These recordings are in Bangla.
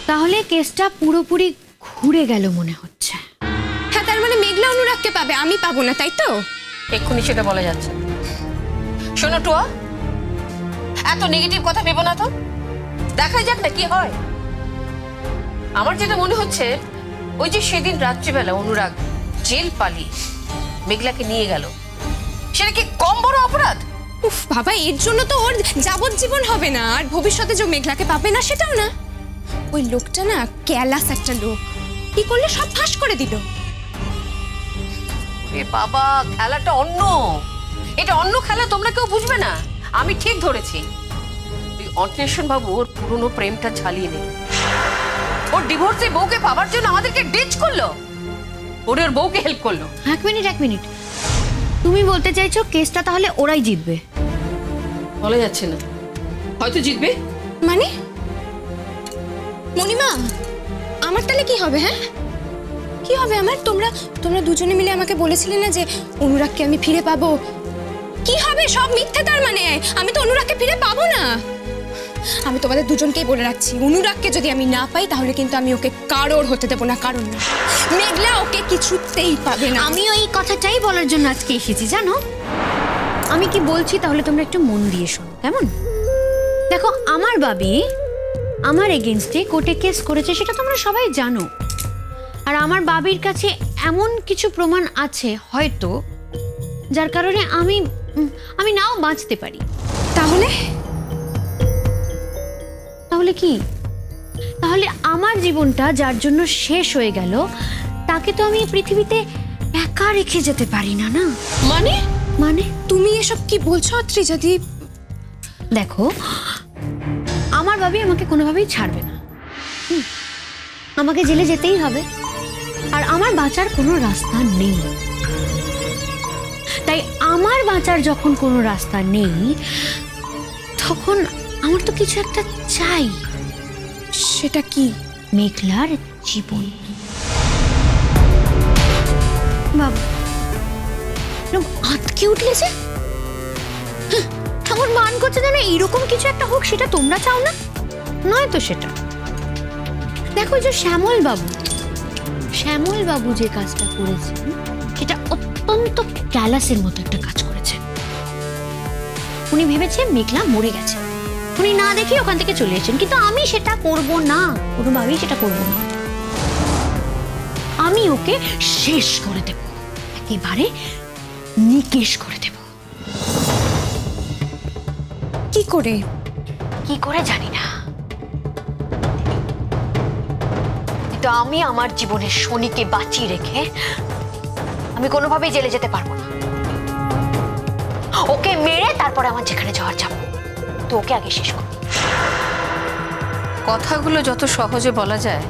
তাহলে কেসটা পুরোপুরি ঘুরে গেল মনে হচ্ছে। হ্যাঁ, তার মানে মেঘলা অনুরাগকে পাবে, আমি পাবো না, তাই তো? এক্ষুনি সেটা বলা যাচ্ছে। শোনো টুয়া, এত নেগেটিভ কথা ভেবো না তো, দেখা যাক না কি হয়। আমার যেটা মনে হচ্ছে, ওই যে সেদিন রাত্রিবেলা অনুরাগ জেল পালিয়ে মেঘলাকে নিয়ে গেল, সেটা কি কম বড় অপরাধ? উফ বাবা, এর জন্য তো ওর যাবজ্জীবন হবে না, আর ভবিষ্যতে যে মেঘলাকে পাবে না সেটাও না। ওই লোকটা না ক্যালাস একটা লোক, কি করলে সব ফাঁস করে দিল। এ বাবা, খেলাটা অন্য, এটা অন্য খেলা, তোমরা কেউ বুঝবে না। আমি ঠিক ধরেছি, ওই অন্বেষণ বাবু ওর পুরনো প্রেমটা ঝালিয়ে নিল, ওর ডিভোর্সে বউকে পাওয়ার জন্য আমাদেরকে ডিচ করলো, ওর বউকে হেল্প করলো। এক মিনিট, তুমি বলতে চাইছো কেসটা তাহলে ওরাই জিতবে? বলা যাচ্ছে না, হয়তো জিতবে। মানে মণিমা, আমার তাহলে কি হবে? হ্যাঁ, কি হবে আমার? তোমরা দুজনে মিলে আমাকে বলেছিলে না যে অনুরাগকে আমি ফিরে পাবো। কি হবে? সব মিথ্যে। তার মানে আমি তো অনুরাগকে ফিরে পাবো না। আমি তোমাদের দুজনকেই বলে রাখছি, অনুরাগকে যদি আমি না পাই তাহলে কিন্তু আমি ওকে কারোর হতে দেবো না, কারণ না। মেঘলা ওকে কিছুতেই পাবে না। আমিও এই কথাটাই বলার জন্য আজকে এসেছি, জানো। আমি কি বলছি তাহলে তোমরা একটু মন দিয়ে শোনো, কেমন? দেখো, আমার বাবি আমার এগেইনস্টে কোর্টে কেস করেছে, সেটা তোমরা সবাই জানো। আর আমার বাবির কাছে এমন কিছু প্রমাণ আছে হয়তো, যার কারণে আমি নাও বাঁচতে পারি। তাহলে কি? তাহলে আমার জীবনটা যার জন্য শেষ হয়ে গেল, তাকে তো আমি পৃথিবীতে একা রেখে যেতে পারি না, না? মানে তুমি এসব কি বলছো ত্রিজাদি? দেখো, আমার বাবি আমাকে কোনোভাবেই ছাড়বে না, আমাকে জেলে যেতেই হবে, আর আমার বাঁচার কোনো রাস্তা নেই। তাই আমার বাঁচার যখন কোনো রাস্তা নেই, তখন আমার তো কিছু একটা চাই। সেটা কি? মেঘলার জীবন। বাবা আটকে উঠলে যে, আমার মান করছে যেন এরকম কিছু একটা হোক, সেটা তোমরা চাও না? নয় তো সেটা। দেখো, যে শ্যামল বাবু যে কাজটা করেছেন, সেটা অত্যন্ত ক্যালাসের মতো একটা কাজ করেছেন। উনি ভেবেছে মেঘলা মরে গেছে, উনি না দেখে ওখান থেকে চলে এসেছেন, কিন্তু আমি সেটা করব না, কোনোভাবেই সেটা করব না। আমি ওকে শেষ করে দেব, একেবারে নিকেশ করে দেব। কি করে জানি না, কিন্তু আমি আমার জীবনের শনিকে বাঁচিয়ে রেখে আমি কোনোভাবেই জেলে যেতে পারবো না। ওকে মেরে তারপরে আমার যেখানে যাওয়ার যাব, তো ওকে আগে শেষ করব। কথাগুলো যত সহজে বলা যায়,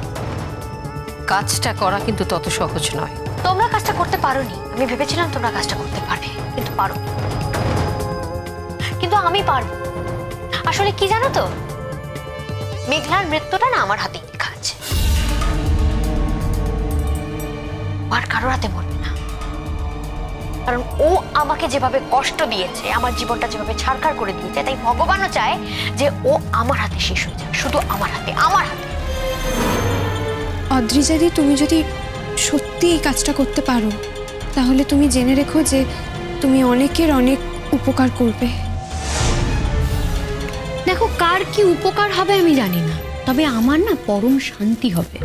কাজটা করা কিন্তু তত সহজ নয়। তোমরা কাজটা করতে পারোনি, আমি ভেবেছিলাম তোমরা কাজটা করতে পারবে, কিন্তু পারোনি। কিন্তু আমি পারবো। আসলে কি জানো তো, মেঘলার মৃত্যুটা না আমার হাতেই লেখা আছে। আর কারোর হাতে মরবে না, কারণ ও আমাকে যেভাবে কষ্ট দিয়েছে, আমার জীবনটা যেভাবে ছারখার করে দিয়েছে, তাই ভগবানও চায় যে ও আমার হাতে শেষ হয়ে যায়, শুধু আমার হাতে। অদ্রিজাদি, তুমি যদি সত্যি এই কাজটা করতে পারো, তাহলে তুমি জেনে রেখো যে তুমি অনেকের অনেক উপকার করবে। দেখো, কার কি উপকার হবে আমি জানি না, তবে আমার না পরম শান্তি হবে।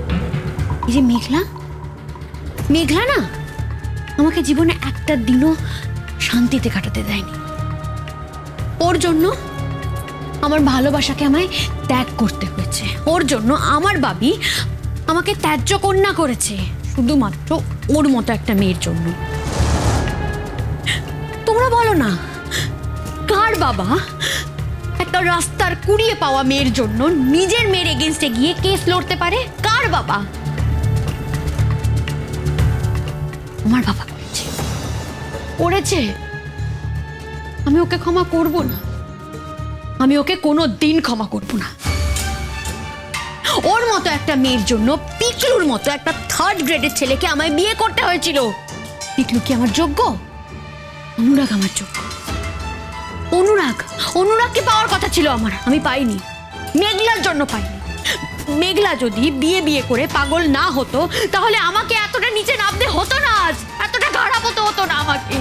এই যে মেঘলা না আমাকে জীবনে একটা দিনও শান্তিতে কাটাতে দেয়নি। ওর জন্য আমার ভালোবাসাকে আমায় ত্যাগ করতে হয়েছে। ওর জন্য আমার বাবি আমাকে ত্যায্য কন্যা করেছে, শুধুমাত্র ওর মতো একটা মেয়ের জন্য। তোমরা বলো না, কার বাবা একটা রাস্তার কুড়িয়ে পাওয়া মেয়ের জন্য নিজের মেয়ের এগেইনস্টে গিয়ে কেস লড়তে পারে? কার বাবা? আমার বাবা করেছে। আমি ওকে ক্ষমা করব না, আমি ওকে কোনো দিন ক্ষমা করব না। ওর মতো একটা মেয়ের জন্য পিকলুর মতো একটা 3rd গ্রেডের ছেলেকে আমায় বিয়ে করতে হয়েছিল। পিকলু কি আমার যোগ্য? অনুরাগ আমার যোগ্য। অনুরাগকে পাওয়ার কথা ছিল আমার, আমি পাইনি। মেঘলার জন্য পাইনি, মেঘলা যদি বিয়ে বিয়ে করে পাগল না হতো তাহলে আমাকে এতটা নিচে নামতে হতো না, আজ এতটা খারাপ হতো না আমাকে।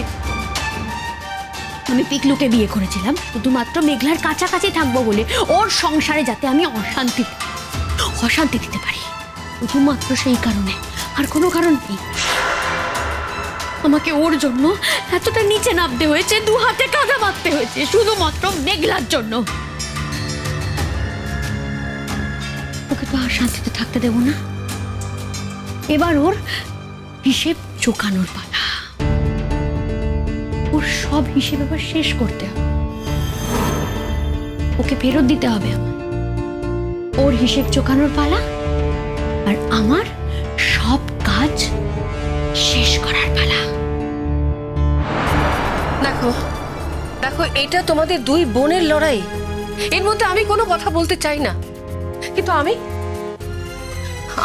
আমি পিকলুকে বিয়ে করেছিলাম শুধুমাত্র মেঘলার কাছাকাছি থাকবো বলে, ওর সংসারে যাতে আমি অশান্তি দিতে পারি, শুধুমাত্র সেই কারণে, আর কোনো কারণ নেই। আমাকে ওর জন্য এতটা নিচে নামতে হয়েছে, দু হাতে কাঁদা মারতে হয়েছে শুধুমাত্র মেঘলার জন্য। ওকে তো আর শান্তিতে থাকতে দেব না। এবার ওর হিসেব চোকানোর পালা, ওর সব হিসেব এবার শেষ করতে হবে, ওকে ফেরত দিতে হবে আমার। ওর হিসেব চোকানোর পালা আর আমার সব কাজ শেষ করার পালা। দেখো দেখো, এটা তোমাদের দুই বোনের লড়াই, এর মধ্যে আমি কোনো কথা বলতে চাই না, কিন্তু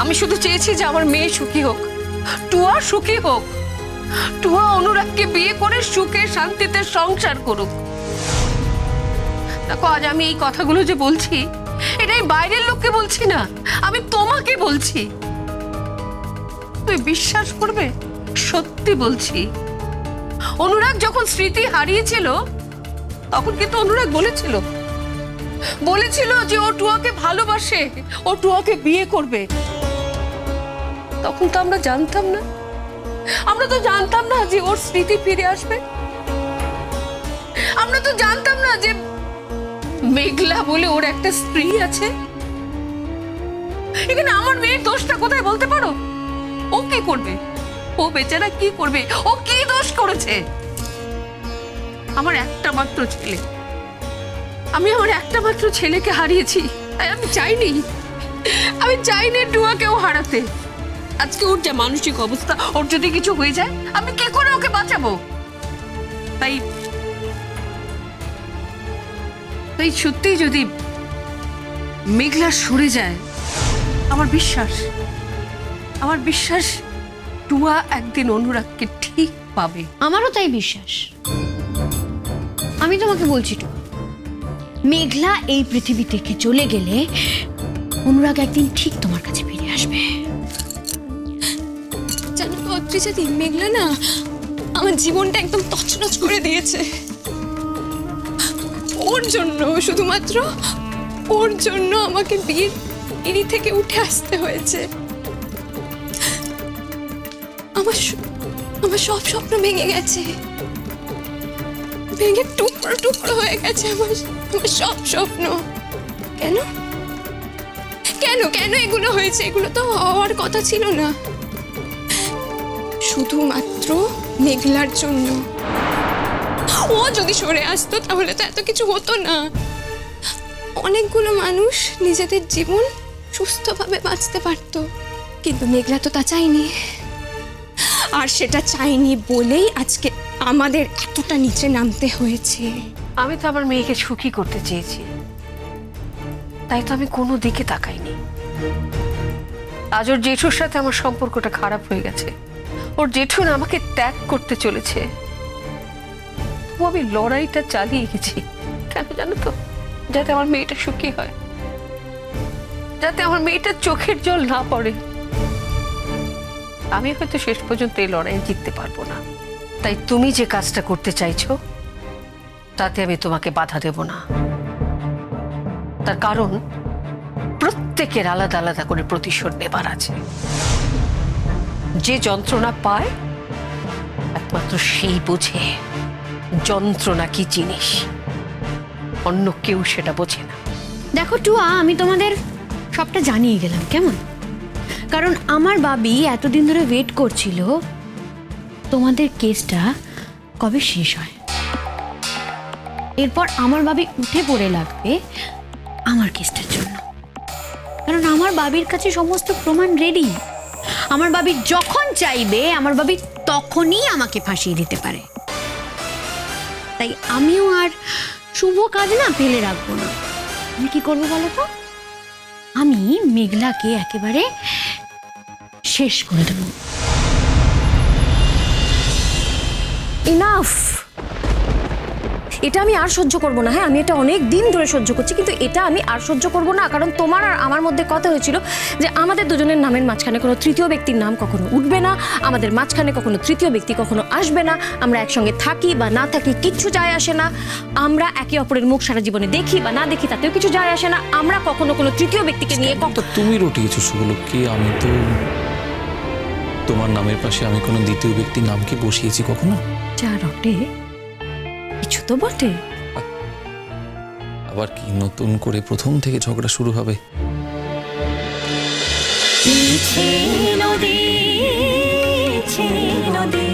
আমি শুধু চেয়েছি যে আমার মেয়ে সুখী হোক, টুয়া সুখী হোক, টুয়া অনুরাগকে বিয়ে করে সুখে শান্তিতে সংসার করুক। দেখো, আজ আমি এই কথাগুলো যে বলছি, এটাই বাইরের লোককে বলছি না, আমি তোমাকে বলছি। তুই বিশ্বাস করবে, সত্যি বলছি। অনুরাগ যখন স্মৃতি হারিয়েছিল তখন কিন্তু অনুরাগ বলেছিল যে ও টুয়াকে ভালোবাসে, ও টুয়াকে বিয়ে করবে। তখন তো আমরা জানতাম না যে ওর স্মৃতি ফিরে আসবে। আমরা তো জানতাম না যে মেঘলা বলে ওর একটা স্ত্রী আছে। এখানে আমার মেয়ের দোষটা কোথায় বলতে পারো? ও কি করবে? ও বেচারা কি করবে? ও কি দোষ করেছে? আমার একটা মাত্র ছেলে, আমি আমার একটা মাত্র ছেলেকে হারিয়েছি, তাই আমি চাইনি টুয়াকেও হারাতে। আজকে ওর যা মানসিক অবস্থা, ওর যদি কিছু হয়ে যায় আমি কি করে ওকে বাঁচাবো? তাই সত্যি যদি মেঘলা সরে যায়, আমার বিশ্বাস টুয়া একদিন অনুরাগকে ঠিক পাবে। আমারও তাই বিশ্বাস। আমি তোমাকে বলছি টুয়া, মেঘলা এই পৃথিবী থেকে চলে গেলে অনুরাগ একদিন ঠিক তোমার কাছে ফিরে আসবে। জানো তো অত্রিজাদি, মেঘলা না আমার জীবনটা একদম তছনছ করে দিয়েছে। ওর জন্য, শুধুমাত্র ওর জন্য আমাকে বিয়ের সিঁড়ি থেকে উঠে আসতে হয়েছে। আমার সব স্বপ্ন ভেঙে গেছে, ভেঙে টুকরো টুকরো হয়ে গেছে আমার সব স্বপ্ন। কেন এগুলো হয়েছে? এগুলো তো হওয়ার কথা ছিল না, শুধুমাত্র মেঘলার জন্য। ও যদি সরে আসতো তাহলে তো এত কিছু হতো না। অনেকগুলো মানুষ নিজেদের জীবন সুস্থভাবে বাঁচতে পারত, কিন্তু মেঘলা তো তা চায়নি। আর সেটা চাইনি বলেই আজকে আমাদের এতটা নিচে নামতে হয়েছে। আমি তো আমার মেয়েকে সুখী করতে চেয়েছি, তাই তো আমি কোনো দিকে তাকাইনি। আজ ওর জেঠুর সাথে আমার সম্পর্কটা খারাপ হয়ে গেছে, ওর জেঠু না আমাকে ত্যাগ করতে চলেছে। আমি লড়াইটা চালিয়ে গেছি, কেন জানো তো? যাতে আমার মেয়েটা সুখী হয়, যাতে আমার মেয়েটার চোখের জল না পড়ে। আমি হয়তো শেষ পর্যন্ত এই লড়াই জিততে পারবো না, তাই তুমি যে কাজটা করতে চাইছো তাতে আমি তোমাকে বাধা দেব না। তার কারণ প্রত্যেকের আলাদা আলাদা করে প্রতিশোধ নেবার আছে। যে যন্ত্রণা পায় একমাত্র সেই বোঝে যন্ত্রণা কি জিনিস, অন্য কেউ সেটা বোঝে না। দেখো টুয়া, আমি তোমাদের সবটা জানিয়ে গেলাম, কেমন? কারণ আমার বাবি এতদিন ধরে ওয়েট করছিল তোমাদের কেসটা কবে শেষ হয়। এরপর আমার বাবি উঠে পড়ে লাগবে আমার কেসটার জন্য, কারণ আমার বাবির কাছে সমস্ত প্রমাণ রেডি। আমার বাবি যখন চাইবে আমার বাবি তখনই আমাকে ফাঁসিয়ে দিতে পারে। তাই আমিও আর শুভ কাজ না ফেলে রাখবো না। আমি কি করবো বলো তো? আমি মেঘলাকে একেবারে শেষ করে দেব। ইনাফ এটা আমি আর সহ্য করব না। হ্যাঁ, আমি এটা অনেক দিন ধরে সহ্য করছি, কিন্তু এটা আমি আর সহ্য করব না। কারণ তোমার আর আমার মধ্যে কথা হয়েছিল যে আমাদের দুজনের নামের মাঝখানে কোনো তৃতীয় ব্যক্তির নাম কখনো উঠবে না, আমাদের মাঝখানে কখনো তৃতীয় ব্যক্তি কখনো আসবে না। আমরা একসঙ্গে থাকি বা না থাকি কিচ্ছু যায় আসে না, আমরা একে অপরের মুখ সারা জীবনে দেখি বা না দেখি তাতেও কিছু যায় আসে না। আমরা কখনো কোনো তৃতীয় ব্যক্তিকে নিয়ে তুমি রটিয়েছো সুবলক্ষ্মী, আমি তো তোমার নামের পাশে আমি কোনো দ্বিতীয় ব্যক্তির নাম কি বসিয়েছি কখনো? যা রটে কিছু তো বটে। আবার কি নতুন করে প্রথম থেকে ঝগড়া শুরু হবে? নদী